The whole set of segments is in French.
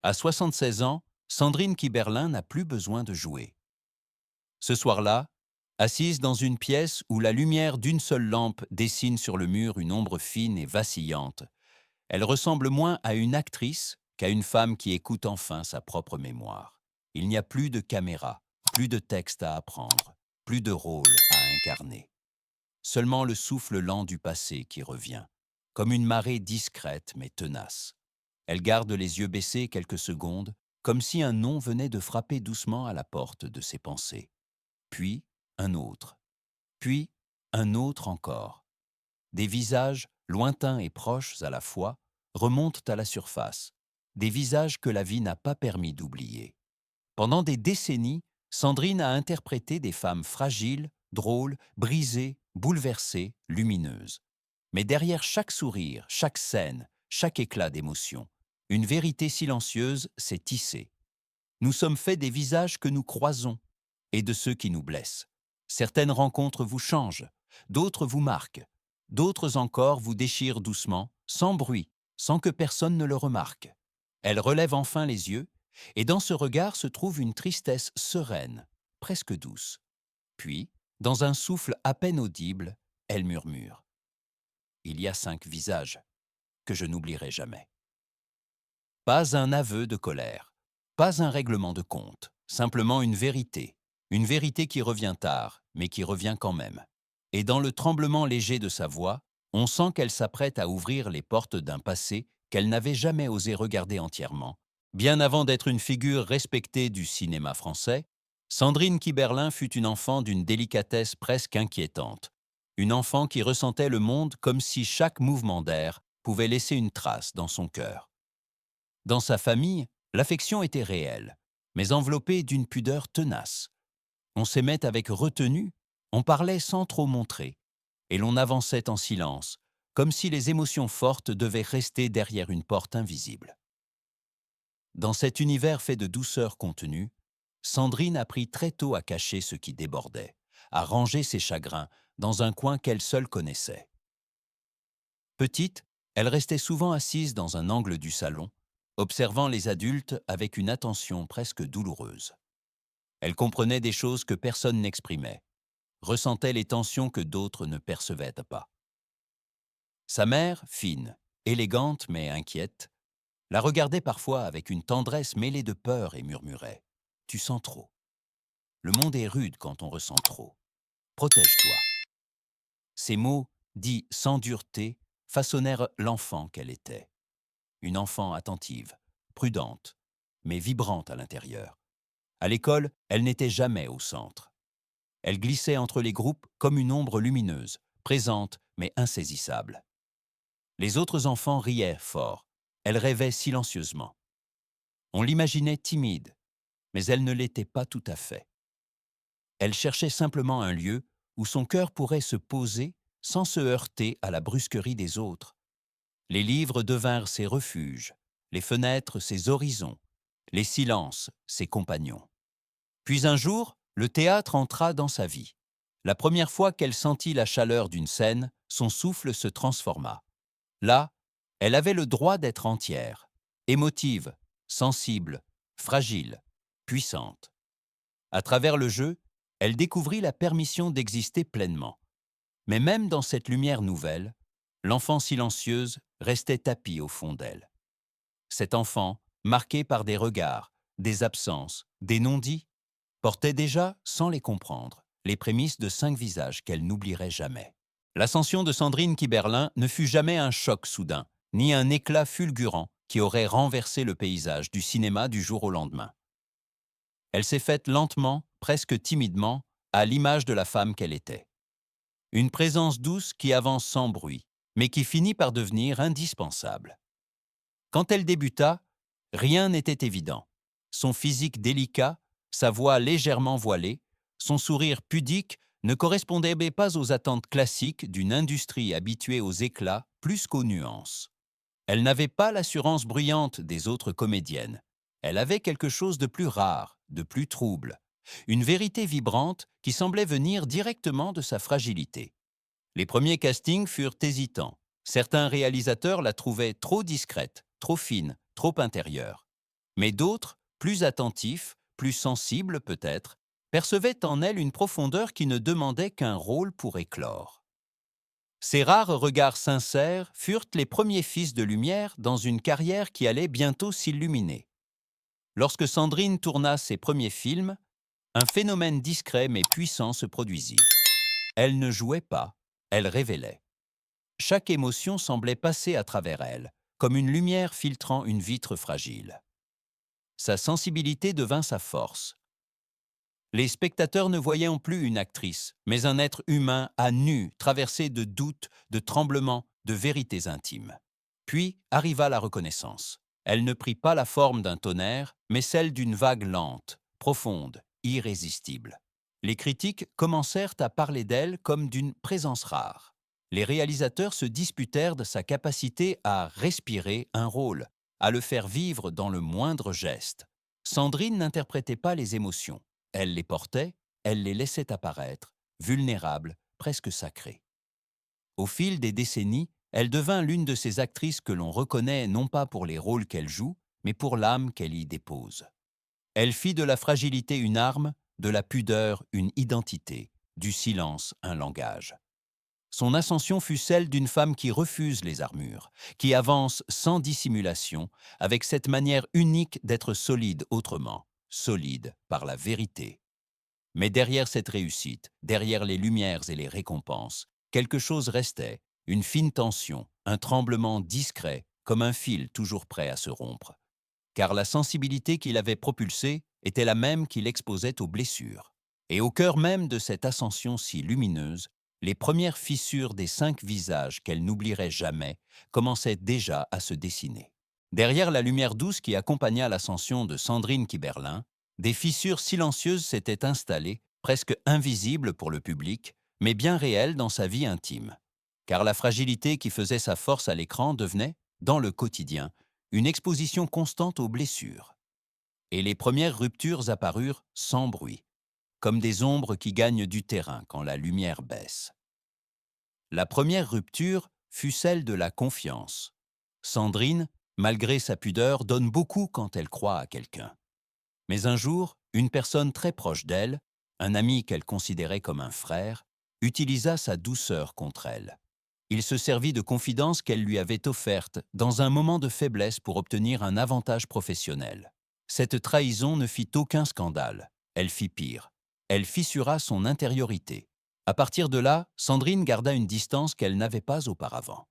À 76 ans, Sandrine Kiberlin n'a plus besoin de jouer. Ce soir-là, assise dans une pièce où la lumière d'une seule lampe dessine sur le mur une ombre fine et vacillante, elle ressemble moins à une actrice qu'à une femme qui écoute enfin sa propre mémoire. Il n'y a plus de caméra, plus de texte à apprendre, plus de rôle à incarner. Seulement le souffle lent du passé qui revient, comme une marée discrète mais tenace. Elle garde les yeux baissés quelques secondes, comme si un nom venait de frapper doucement à la porte de ses pensées. Puis un autre, puis un autre encore. Des visages, lointains et proches à la fois, remontent à la surface, des visages que la vie n'a pas permis d'oublier. Pendant des décennies, Sandrine a interprété des femmes fragiles, drôles, brisées, bouleversées, lumineuses. Mais derrière chaque sourire, chaque scène, chaque éclat d'émotion, une vérité silencieuse s'est tissée. Nous sommes faits des visages que nous croisons et de ceux qui nous blessent. Certaines rencontres vous changent, d'autres vous marquent, d'autres encore vous déchirent doucement, sans bruit, sans que personne ne le remarque. Elle relève enfin les yeux, et dans ce regard se trouve une tristesse sereine, presque douce. Puis, dans un souffle à peine audible, elle murmure. Il y a 5 visages que je n'oublierai jamais. Pas un aveu de colère, pas un règlement de compte, simplement une vérité qui revient tard, mais qui revient quand même. Et dans le tremblement léger de sa voix, on sent qu'elle s'apprête à ouvrir les portes d'un passé qu'elle n'avait jamais osé regarder entièrement. Bien avant d'être une figure respectée du cinéma français, Sandrine Kiberlin fut une enfant d'une délicatesse presque inquiétante. Une enfant qui ressentait le monde comme si chaque mouvement d'air pouvait laisser une trace dans son cœur. Dans sa famille, l'affection était réelle, mais enveloppée d'une pudeur tenace. On s'aimait avec retenue, on parlait sans trop montrer, et l'on avançait en silence, comme si les émotions fortes devaient rester derrière une porte invisible. Dans cet univers fait de douceur contenue, Sandrine apprit très tôt à cacher ce qui débordait, à ranger ses chagrins dans un coin qu'elle seule connaissait. Petite, elle restait souvent assise dans un angle du salon, observant les adultes avec une attention presque douloureuse. Elle comprenait des choses que personne n'exprimait, ressentait les tensions que d'autres ne percevaient pas. Sa mère, fine, élégante mais inquiète, la regardait parfois avec une tendresse mêlée de peur et murmurait « Tu sens trop. Le monde est rude quand on ressent trop. Protège-toi. » Ces mots, dits sans dureté, façonnèrent l'enfant qu'elle était. Une enfant attentive, prudente, mais vibrante à l'intérieur. À l'école, elle n'était jamais au centre. Elle glissait entre les groupes comme une ombre lumineuse, présente mais insaisissable. Les autres enfants riaient fort. Elle rêvait silencieusement. On l'imaginait timide, mais elle ne l'était pas tout à fait. Elle cherchait simplement un lieu où son cœur pourrait se poser sans se heurter à la brusquerie des autres. Les livres devinrent ses refuges, les fenêtres ses horizons, les silences ses compagnons. Puis un jour, le théâtre entra dans sa vie. La première fois qu'elle sentit la chaleur d'une scène, son souffle se transforma. Là, elle avait le droit d'être entière, émotive, sensible, fragile, puissante. À travers le jeu, elle découvrit la permission d'exister pleinement. Mais même dans cette lumière nouvelle, l'enfant silencieuse restait tapie au fond d'elle. Cet enfant, marqué par des regards, des absences, des non-dits, portait déjà, sans les comprendre, les prémices de 5 visages qu'elle n'oublierait jamais. L'ascension de Sandrine Kiberlin ne fut jamais un choc soudain, ni un éclat fulgurant qui aurait renversé le paysage du cinéma du jour au lendemain. Elle s'est faite lentement, presque timidement, à l'image de la femme qu'elle était. Une présence douce qui avance sans bruit, mais qui finit par devenir indispensable. Quand elle débuta, rien n'était évident. Son physique délicat, sa voix légèrement voilée, son sourire pudique ne correspondaient pas aux attentes classiques d'une industrie habituée aux éclats plus qu'aux nuances. Elle n'avait pas l'assurance bruyante des autres comédiennes. Elle avait quelque chose de plus rare, de plus trouble. Une vérité vibrante qui semblait venir directement de sa fragilité. Les premiers castings furent hésitants. Certains réalisateurs la trouvaient trop discrète, trop fine, trop intérieure. Mais d'autres, plus attentifs, plus sensibles peut-être, percevaient en elle une profondeur qui ne demandait qu'un rôle pour éclore. Ces rares regards sincères furent les premiers fils de lumière dans une carrière qui allait bientôt s'illuminer. Lorsque Sandrine tourna ses premiers films, un phénomène discret mais puissant se produisit. Elle ne jouait pas, elle révélait. Chaque émotion semblait passer à travers elle, comme une lumière filtrant une vitre fragile. Sa sensibilité devint sa force. Les spectateurs ne voyaient plus une actrice, mais un être humain à nu, traversé de doutes, de tremblements, de vérités intimes. Puis arriva la reconnaissance. Elle ne prit pas la forme d'un tonnerre, mais celle d'une vague lente, profonde, irrésistible. Les critiques commencèrent à parler d'elle comme d'une présence rare. Les réalisateurs se disputèrent de sa capacité à respirer un rôle, à le faire vivre dans le moindre geste. Sandrine n'interprétait pas les émotions. Elle les portait, elle les laissait apparaître, vulnérables, presque sacrées. Au fil des décennies, elle devint l'une de ces actrices que l'on reconnaît non pas pour les rôles qu'elle joue, mais pour l'âme qu'elle y dépose. Elle fit de la fragilité une arme, de la pudeur une identité, du silence un langage. Son ascension fut celle d'une femme qui refuse les armures, qui avance sans dissimulation, avec cette manière unique d'être solide autrement, solide par la vérité. Mais derrière cette réussite, derrière les lumières et les récompenses, quelque chose restait, une fine tension, un tremblement discret, comme un fil toujours prêt à se rompre. Car la sensibilité qui l'avait propulsée était la même qui l'exposait aux blessures. Et au cœur même de cette ascension si lumineuse, les premières fissures des 5 visages qu'elle n'oublierait jamais commençaient déjà à se dessiner. Derrière la lumière douce qui accompagna l'ascension de Sandrine Kiberlin, des fissures silencieuses s'étaient installées, presque invisibles pour le public, mais bien réelles dans sa vie intime. Car la fragilité qui faisait sa force à l'écran devenait, dans le quotidien, une exposition constante aux blessures. Et les premières ruptures apparurent sans bruit, comme des ombres qui gagnent du terrain quand la lumière baisse. La première rupture fut celle de la confiance. Sandrine, malgré sa pudeur, donne beaucoup quand elle croit à quelqu'un. Mais un jour, une personne très proche d'elle, un ami qu'elle considérait comme un frère, utilisa sa douceur contre elle. Il se servit de confidences qu'elle lui avait offertes dans un moment de faiblesse pour obtenir un avantage professionnel. Cette trahison ne fit aucun scandale. Elle fit pire. Elle fissura son intériorité. À partir de là, Sandrine garda une distance qu'elle n'avait pas auparavant.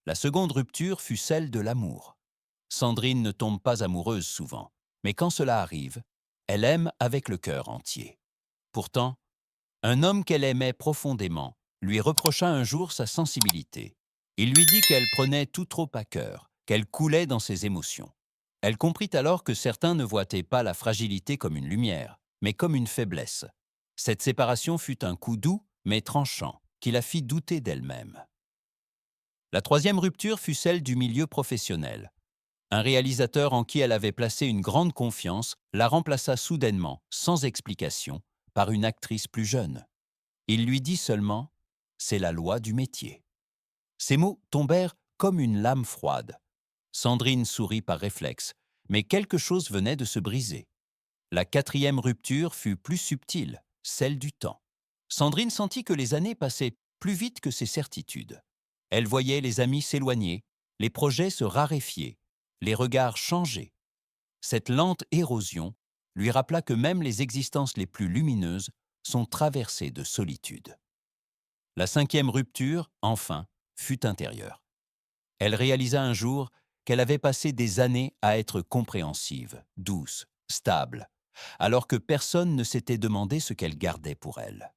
La seconde rupture fut celle de l'amour. Sandrine ne tombe pas amoureuse souvent, mais quand cela arrive, elle aime avec le cœur entier. Pourtant, un homme qu'elle aimait profondément lui reprocha un jour sa sensibilité. Il lui dit qu'elle prenait tout trop à cœur, qu'elle coulait dans ses émotions. Elle comprit alors que certains ne voyaient pas la fragilité comme une lumière, mais comme une faiblesse. Cette séparation fut un coup doux, mais tranchant, qui la fit douter d'elle-même. La troisième rupture fut celle du milieu professionnel. Un réalisateur en qui elle avait placé une grande confiance la remplaça soudainement, sans explication, par une actrice plus jeune. Il lui dit seulement « c'est la loi du métier ». Ces mots tombèrent comme une lame froide. Sandrine sourit par réflexe, mais quelque chose venait de se briser. La quatrième rupture fut plus subtile, celle du temps. Sandrine sentit que les années passaient plus vite que ses certitudes. Elle voyait les amis s'éloigner, les projets se raréfier, les regards changer. Cette lente érosion lui rappela que même les existences les plus lumineuses sont traversées de solitude. La cinquième rupture, enfin, fut intérieure. Elle réalisa un jour qu'elle avait passé des années à être compréhensive, douce, stable, alors que personne ne s'était demandé ce qu'elle gardait pour elle.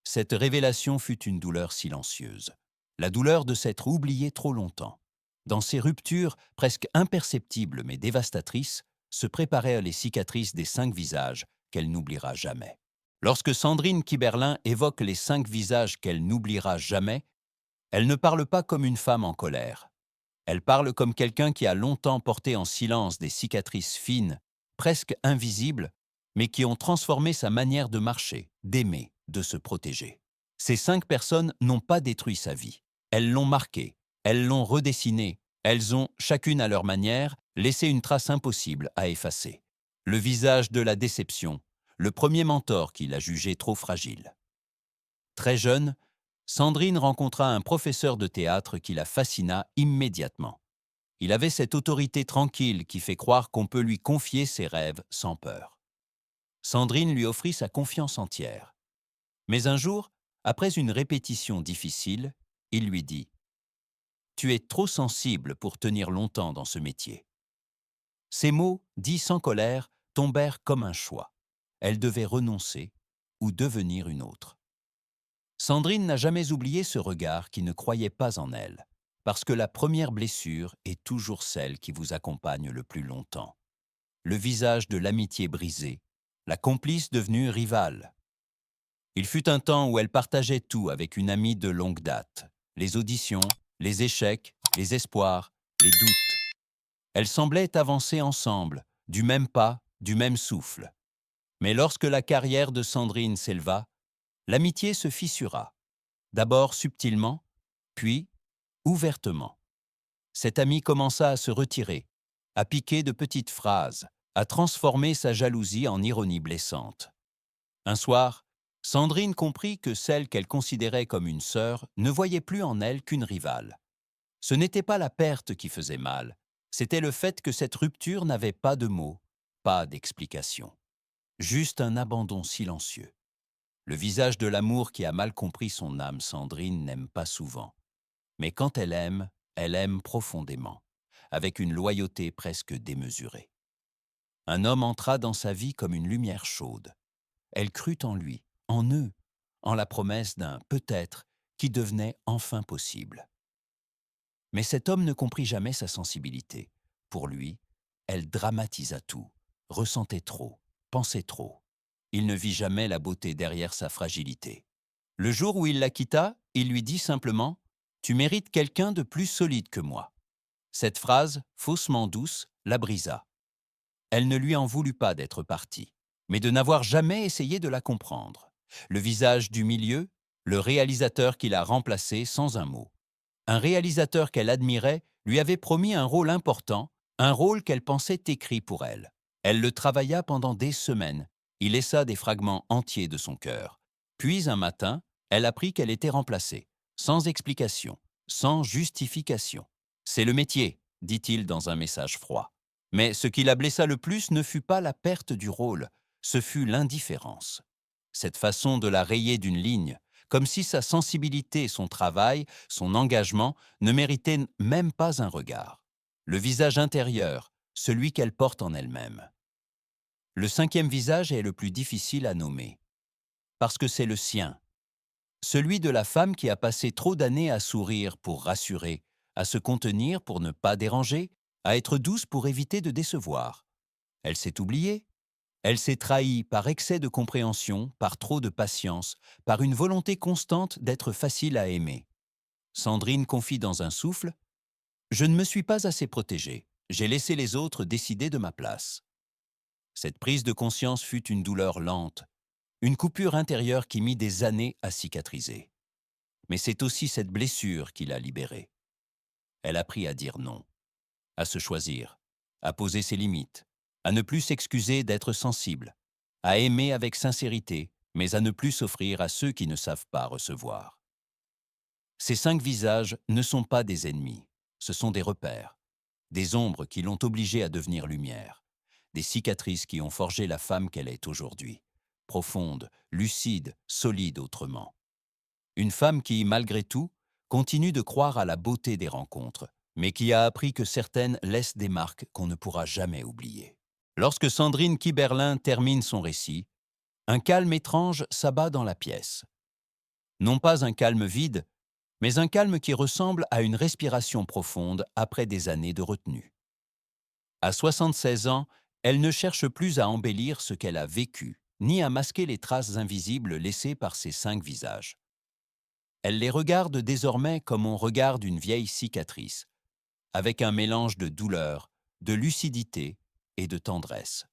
Cette révélation fut une douleur silencieuse, la douleur de s'être oubliée trop longtemps. Dans ces ruptures, presque imperceptibles mais dévastatrices, se préparèrent les cicatrices des 5 visages qu'elle n'oubliera jamais. Lorsque Sandrine Kiberlin évoque les 5 visages qu'elle n'oubliera jamais, elle ne parle pas comme une femme en colère. Elle parle comme quelqu'un qui a longtemps porté en silence des cicatrices fines, presque invisibles, mais qui ont transformé sa manière de marcher, d'aimer, de se protéger. Ces 5 personnes n'ont pas détruit sa vie. Elles l'ont marquée, elles l'ont redessinée, elles ont, chacune à leur manière, laisser une trace impossible à effacer. Le visage de la déception, le premier mentor qui l'a jugé trop fragile. Très jeune, Sandrine rencontra un professeur de théâtre qui la fascina immédiatement. Il avait cette autorité tranquille qui fait croire qu'on peut lui confier ses rêves sans peur. Sandrine lui offrit sa confiance entière. Mais un jour, après une répétition difficile, il lui dit « Tu es trop sensible pour tenir longtemps dans ce métier. » Ces mots, dits sans colère, tombèrent comme un choix. Elle devait renoncer ou devenir une autre. Sandrine n'a jamais oublié ce regard qui ne croyait pas en elle, parce que la première blessure est toujours celle qui vous accompagne le plus longtemps. Le visage de l'amitié brisée, la complice devenue rivale. Il fut un temps où elle partageait tout avec une amie de longue date, les auditions, les échecs, les espoirs, les doutes. Elles semblaient avancer ensemble, du même pas, du même souffle. Mais lorsque la carrière de Sandrine s'éleva, l'amitié se fissura, d'abord subtilement, puis ouvertement. Cette amie commença à se retirer, à piquer de petites phrases, à transformer sa jalousie en ironie blessante. Un soir, Sandrine comprit que celle qu'elle considérait comme une sœur ne voyait plus en elle qu'une rivale. Ce n'était pas la perte qui faisait mal, c'était le fait que cette rupture n'avait pas de mots, pas d'explication. Juste un abandon silencieux. Le visage de l'amour qui a mal compris son âme, Sandrine n'aime pas souvent. Mais quand elle aime profondément, avec une loyauté presque démesurée. Un homme entra dans sa vie comme une lumière chaude. Elle crut en lui, en eux, en la promesse d'un peut-être qui devenait enfin possible. Mais cet homme ne comprit jamais sa sensibilité. Pour lui, elle dramatisa tout, ressentait trop, pensait trop. Il ne vit jamais la beauté derrière sa fragilité. Le jour où il la quitta, il lui dit simplement « Tu mérites quelqu'un de plus solide que moi ». Cette phrase, faussement douce, la brisa. Elle ne lui en voulut pas d'être partie, mais de n'avoir jamais essayé de la comprendre. Le visage du milieu, le réalisateur qui l'a remplacé sans un mot. Un réalisateur qu'elle admirait lui avait promis un rôle important, un rôle qu'elle pensait écrit pour elle. Elle le travailla pendant des semaines. Il laissa des fragments entiers de son cœur. Puis un matin, elle apprit qu'elle était remplacée, sans explication, sans justification. « C'est le métier », dit-il dans un message froid. Mais ce qui la blessa le plus ne fut pas la perte du rôle, ce fut l'indifférence. Cette façon de la rayer d'une ligne, comme si sa sensibilité, son travail, son engagement ne méritaient même pas un regard. Le visage intérieur, celui qu'elle porte en elle-même. Le cinquième visage est le plus difficile à nommer, parce que c'est le sien. Celui de la femme qui a passé trop d'années à sourire pour rassurer, à se contenir pour ne pas déranger, à être douce pour éviter de décevoir. Elle s'est oubliée. Elle s'est trahie par excès de compréhension, par trop de patience, par une volonté constante d'être facile à aimer. Sandrine confie dans un souffle « Je ne me suis pas assez protégée. J'ai laissé les autres décider de ma place. » Cette prise de conscience fut une douleur lente, une coupure intérieure qui mit des années à cicatriser. Mais c'est aussi cette blessure qui l'a libérée. Elle apprit à dire non, à se choisir, à poser ses limites, à ne plus s'excuser d'être sensible, à aimer avec sincérité, mais à ne plus s'offrir à ceux qui ne savent pas recevoir. Ces 5 visages ne sont pas des ennemis, ce sont des repères, des ombres qui l'ont obligée à devenir lumière, des cicatrices qui ont forgé la femme qu'elle est aujourd'hui, profonde, lucide, solide autrement. Une femme qui, malgré tout, continue de croire à la beauté des rencontres, mais qui a appris que certaines laissent des marques qu'on ne pourra jamais oublier. Lorsque Sandrine Kiberlin termine son récit, un calme étrange s'abat dans la pièce. Non pas un calme vide, mais un calme qui ressemble à une respiration profonde après des années de retenue. À 76 ans, elle ne cherche plus à embellir ce qu'elle a vécu, ni à masquer les traces invisibles laissées par ces 5 visages. Elle les regarde désormais comme on regarde une vieille cicatrice, avec un mélange de douleur, de lucidité et de tendresse.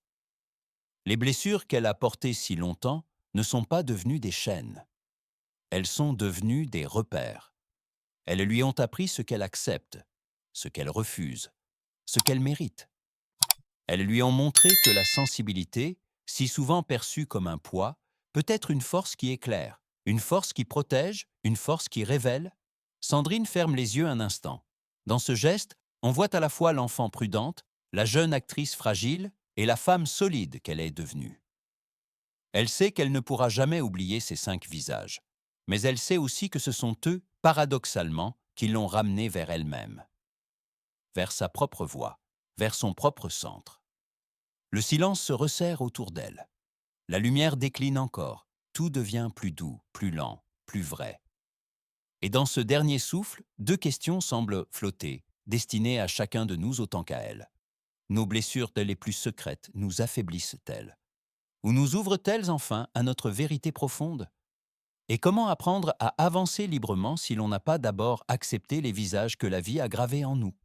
Les blessures qu'elle a portées si longtemps ne sont pas devenues des chaînes. Elles sont devenues des repères. Elles lui ont appris ce qu'elle accepte, ce qu'elle refuse, ce qu'elle mérite. Elles lui ont montré que la sensibilité, si souvent perçue comme un poids, peut être une force qui éclaire, une force qui protège, une force qui révèle. Sandrine ferme les yeux un instant. Dans ce geste, on voit à la fois l'enfant prudente, la jeune actrice fragile et la femme solide qu'elle est devenue. Elle sait qu'elle ne pourra jamais oublier ces 5 visages. Mais elle sait aussi que ce sont eux, paradoxalement, qui l'ont ramenée vers elle-même, vers sa propre voie, vers son propre centre. Le silence se resserre autour d'elle. La lumière décline encore. Tout devient plus doux, plus lent, plus vrai. Et dans ce dernier souffle, 2 questions semblent flotter, destinées à chacun de nous autant qu'à elle. Nos blessures les plus secrètes nous affaiblissent-elles? Ou nous ouvrent-elles enfin à notre vérité profonde? Et comment apprendre à avancer librement si l'on n'a pas d'abord accepté les visages que la vie a gravés en nous?